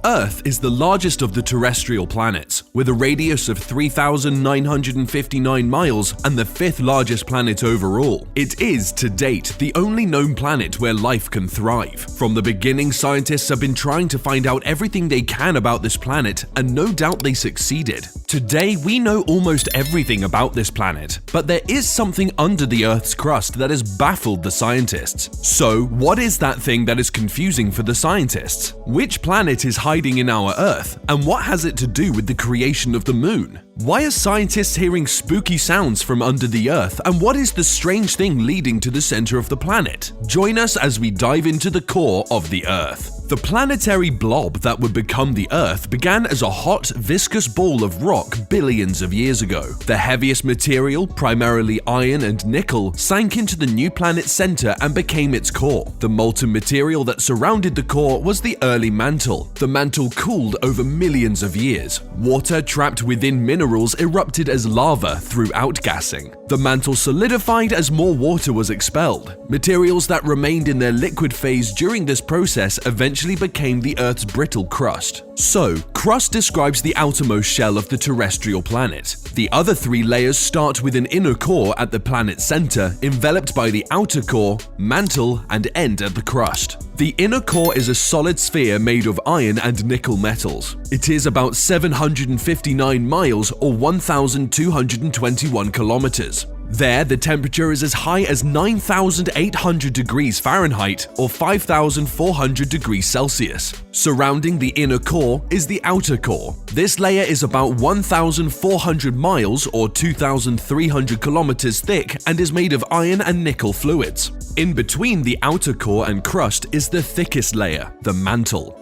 Earth is the largest of the terrestrial planets, with a radius of 3,959 miles and the fifth largest planet overall. It is, to date, the only known planet where life can thrive. From the beginning, scientists have been trying to find out everything they can about this planet, and no doubt they succeeded. Today, we know almost everything about this planet, but there is something under the Earth's crust that has baffled the scientists. So, what is that thing that is confusing for the scientists? Which planet is hiding in our Earth, and what has it to do with the creation of the moon? Why are scientists hearing spooky sounds from under the Earth, and what is the strange thing leading to the center of the planet? Join us as we dive into the core of the Earth. The planetary blob that would become the Earth began as a hot, viscous ball of rock billions of years ago. The heaviest material, primarily iron and nickel, sank into the new planet's center and became its core. The molten material that surrounded the core was the early mantle. The mantle cooled over millions of years. Water trapped within minerals erupted as lava through outgassing. The mantle solidified as more water was expelled. Materials that remained in their liquid phase during this process eventually became the Earth's brittle crust. So, crust describes the outermost shell of the terrestrial planet. The other three layers start with an inner core at the planet's center, enveloped by the outer core, mantle, and end at the crust. The inner core is a solid sphere made of iron and nickel metals. It is about 759 miles or 1,221 kilometers. There, the temperature is as high as 9,800 degrees Fahrenheit or 5,400 degrees Celsius. Surrounding the inner core is the outer core. This layer is about 1,400 miles or 2,300 kilometers thick and is made of iron and nickel fluids. In between the outer core and crust is the thickest layer, the mantle.